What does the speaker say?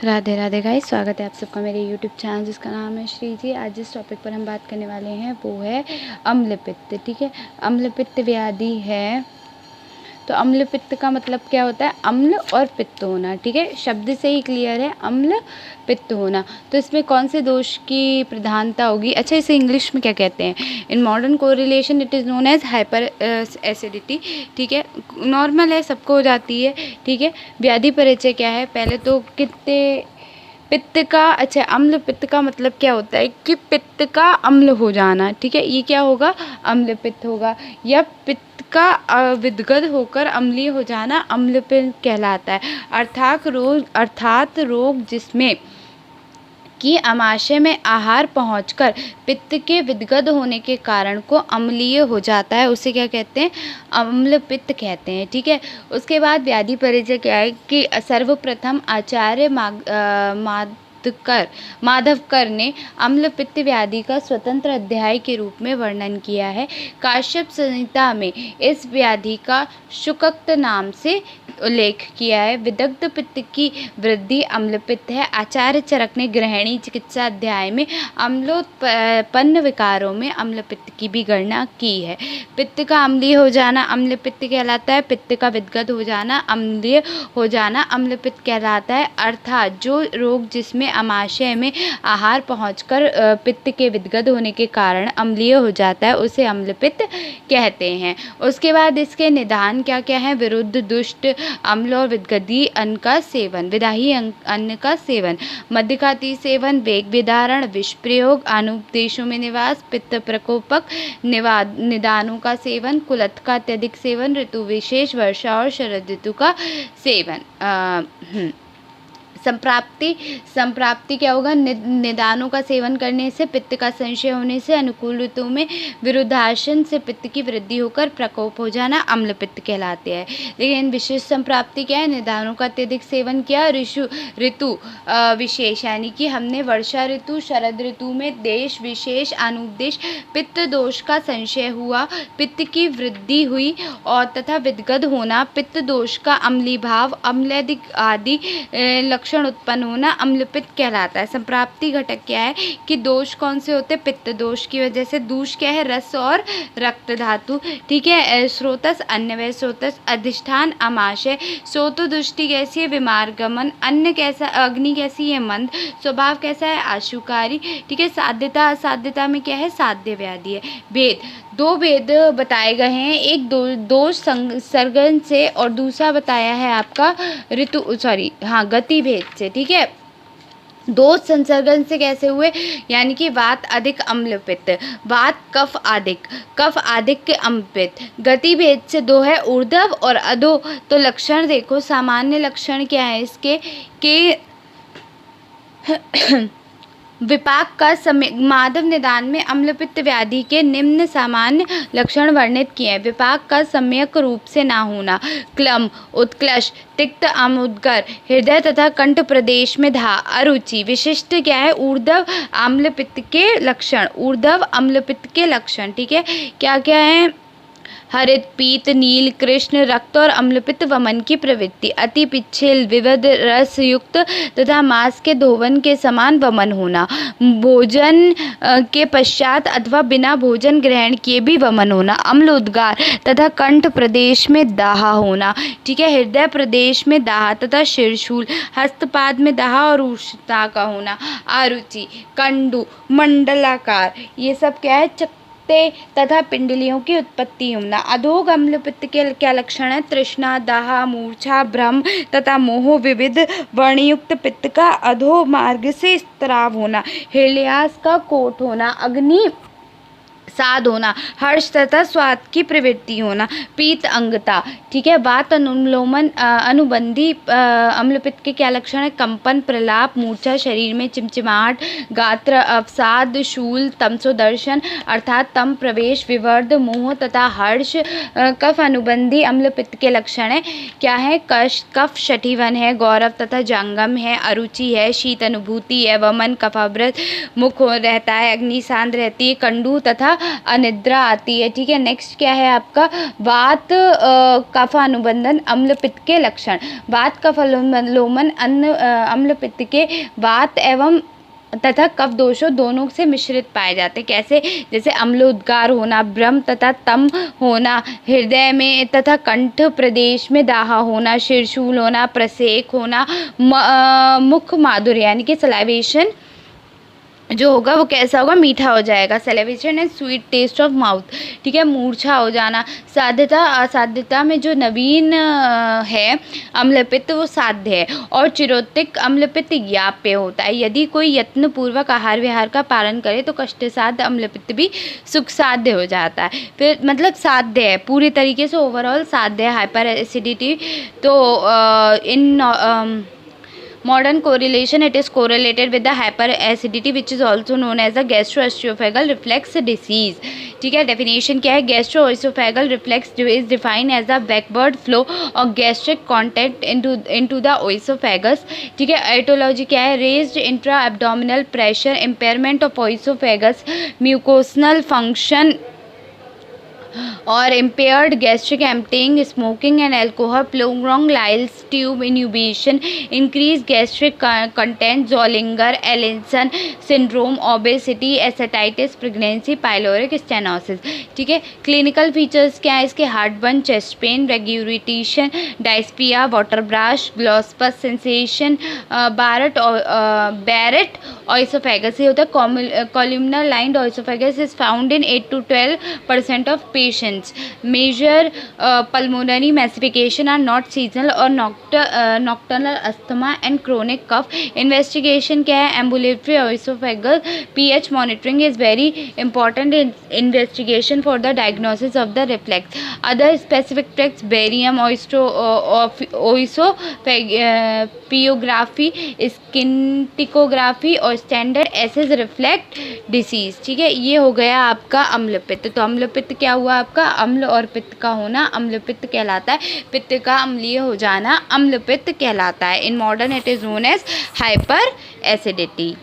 Radhe Radhe guys, स्वागत है आप सबका मेरे यूट्यूब चैनल जिसका नाम है श्री जी। आज जिस टॉपिक पर हम बात करने वाले हैं वो है अम्ल पित्त। ठीक है, अम्ल पित्त व्याधि है। तो अम्ल पित्त का मतलब क्या होता है? अम्ल और पित्त होना। ठीक है, शब्द से ही क्लियर है, अम्ल पित्त होना। तो इसमें कौन से दोष की प्रधानता होगी? अच्छा, इसे इंग्लिश में क्या कहते हैं? In modern correlation it is known as hyperacidity. ठीक है, नॉर्मल है, सबको हो जाती है। ठीक है, व्याधि परिचय क्या है? पहले तो कितने पित्त का, अच्छा, अम्ल पित्त का मतलब क्या होता है कि पित्त का अम्ल हो जाना। ठीक है, ये क्या होगा? अम्ल पित्त होगा। या पित्त का विदगत होकर अम्लीय हो जाना अम्ल पित्त कहलाता है। अर्थात रोग जिसमें कि आमाशय में आहार पहुंचकर पित्त के विदगत होने के कारण को अम्लीय हो जाता है, उसे क्या कहते हैं? अम्ल पित्त कहते हैं। ठीक है, उसके बाद व्याधि परिचय क्या है कि सर्वप्रथम आचार्य माधवकर ने अम्ल पित्त व्याधि का स्वतंत्र अध्याय के रूप में वर्णन किया है। काश्यप संहिता में इस व्याधि का शुकक्त नाम से उल्लेख किया है। विदग्ध पित्त की वृद्धि अम्ल पित्त है। आचार्य चरक ने गृहिणी चिकित्सा अध्याय में अम्लोत्पन्न विकारों में अम्ल पित्त की भी गणना की है। पित्त का अम्लीय हो जाना अम्ल पित्त कहलाता है। पित्त का विदगत हो जाना, अम्लीय हो जाना अम्ल पित्त कहलाता है। अर्थात जो रोग जिसमें आमाशय में आहार पहुंचकर पित्त के विदगत होने के कारण अम्लीय हो जाता है, उसे अम्ल पित्त कहते हैं। उसके बाद इसके निदान क्या क्या है? विरुद्ध दुष्ट अम्ल और विदगती अन्न का सेवन, विदाही अन्न का सेवन, मध्यघाती सेवन, वेग विदारण, विष प्रयोग, अनुपदेशों में निवास, पित्त प्रकोपक निदानों का सेवन, कुलथ का अत्यधिक सेवन, ऋतु विशेष वर्षा और शरद ऋतु का सेवन। संप्राप्ति क्या होगा? निदानों का सेवन करने से, पित्त का संशय होने से, अनुकूल ऋतु में विरुद्धासन से पित्त की वृद्धि होकर प्रकोप हो जाना अम्ल पित्त कहलाते हैं। लेकिन विशेष संप्राप्ति क्या है? निदानों का अत्यधिक सेवन किया, ऋतु विशेष, यानी कि हमने वर्षा ऋतु, शरद ऋतु में देश विशेष अनुपदेश पित्त दोष का संशय हुआ, पित्त की वृद्धि हुई और तथा विदगत होना, पित्त दोष का अम्ली भाव, अम्लादिक आदि लक्षण उत्पन्न होना अम्ल पित्त कहलाता है। संप्राप्ति घटक क्या है कि दोष कौन से होते हैं? पित्त दोष की वजह से। दूष क्या है? रस और रक्त धातु। ठीक है, स्रोतस अन्नवय स्रोतस, अधिष्ठान आमाशय, सोतो दृष्टि कैसी है? विमार्गमन, अन्न कैसा, अग्नि कैसी है? मंद, स्वभाव कैसा है? आशुकारी। ठीक है, साध्यता असाध्यता में क्या है? साध्य व्याधि है। भेद, दो भेद बताए गए हैं, एक दोष संसर्गन से और दूसरा बताया है आपका गति भेद से। ठीक है, दोष संसर्गन से कैसे हुए? यानी कि वात अधिक अम्ल पित्त, वात कफ अधिक अम्ल पित्त। गति भेद से दो है, ऊर्ध्व और अधो। तो लक्षण देखो, सामान्य लक्षण क्या है इसके कि विपाक का समय माधव निदान में अम्लपित्त व्याधि के निम्न सामान्य लक्षण वर्णित किए हैं। विपाक का सम्यक रूप से ना होना, क्लम, उत्कर्ष, तिक्त आमुदगर, हृदय तथा कंठ प्रदेश में धा, अरुचि। विशिष्ट क्या है? ऊर्ध्व अम्लपित्त के लक्षण, ऊर्ध्व अम्लपित्त के लक्षण। ठीक है, क्या क्या है? हरित, पीत, नील, कृष्ण, रक्त और अम्लपित्त वमन की प्रवृत्ति, अति पिच्छल, विविध रस युक्त तथा मांस के धोवन के समान वमन होना, भोजन के पश्चात अथवा बिना भोजन ग्रहण किए भी वमन होना, अम्ल उद्गार तथा कंठ प्रदेश में दाह होना। ठीक है, हृदय प्रदेश में दाह तथा शीर्षूल, हस्तपाद में दाह और उष्णता का होना, आरुचि, कंडू, मंडलाकार, ये सब क्या है? तथा पिंडलियों की उत्पत्ति होना। अधोग अम्लपित्त के क्या लक्षण है? तृष्णा, दाह, मूर्छा, भ्रम तथा मोह, विविध वर्णयुक्त पित्त का अधो मार्ग से स्त्राव होना, हृदयास का कोट होना, अग्नि साध होना, हर्ष तथा स्वाद की प्रवृत्ति होना, पीत अंगता। ठीक है, वात अनुलोमन अनुबंधी अम्लपित्त के क्या लक्षण है? कंपन, प्रलाप, मूर्छा, शरीर में चिमचिमाहट, गात्र अवसाद, शूल, तमसोदर्शन अर्थात तम प्रवेश, विवर्ध, मोह तथा हर्ष। कफ अनुबंधी अम्लपित्त के लक्षण है क्या है? कफ शठीवन है, गौरव तथा जांगम है, अरुचि है, शीत अनुभूति है, वमन, कफावृत, मुख रहता है, अग्नि शांत रहती है, कंडू तथा तथा अनिद्रा आती है। ठीक है, नेक्स्ट क्या है आपका वात कफ अनुबंधन अम्ल पित्त के लक्षण। वात कफ लोमन अम्ल पित्त के वात एवं तथा कफ दोषों दोनों से मिश्रित पाए जाते हैं। कैसे? जैसे अम्लोद्गार होना, भ्रम तथा तम होना, हृदय में तथा कंठ प्रदेश में दाह होना, शीर्षूल होना, प्रसेक होना, मुख माधुर्य यानी कि सलाइवेशन जो होगा वो कैसा होगा, मीठा हो जाएगा, celebration and sweet taste of mouth. ठीक है, मूर्छा हो जाना, साध्यता असाध्यता में जो नवीन है अम्लपित्त वो साध्य है और चिरोतिक अम्लपित्त याप्य होता है। यदि कोई यत्नपूर्वक आहार विहार का पालन करे तो कष्टसाध्य अम्लपित्त भी सुख साध्य हो जाता है। फिर मतलब साध्य है, पूरी तरीके से ओवरऑल साध्य है हाइपर एसिडिटी। तो इन modern correlation it is correlated with the hyperacidity which is also known as the gastroesophageal reflux disease। ठीक है, डेफिनेशन क्या है? gastroesophageal reflux is defined as the backward flow of gastric content into the esophagus। ठीक है, aetiology क्या है? raised intra abdominal pressure, impairment of esophagus mucosal function और impaired gastric emptying, smoking and alcohol, prolonged Lyle's tube inhibition, increased gastric content, Zollinger-Ellison syndrome, obesity, ascites, pregnancy, pyloric stenosis। ठीक है, clinical features क्या है इसके? Heartburn, chest pain, regurgitation, dyspnoea, water brash, globus sensation, Barrett oesophagus. ये होता है columnar lined oesophagus is found in 8 to 12% of patients। Major pulmonary massification are not seasonal or nocturnal asthma and chronic cough। Investigation क्या है? ambulatory oesophageal pH monitoring is very important in investigation for the diagnosis of the reflux। Other specific tests barium oesophagiography, scintigraphy और standard SS reflect disease। ठीक है, ये हो गया आपका अम्लपित्त। तो अम्लपित्त क्या हुआ आपका? अम्ल और पित्त का होना अम्लपित्त कहलाता है, पित्त का अम्लीय हो जाना अम्लपित्त कहलाता है। In modern it is known as hyper acidity.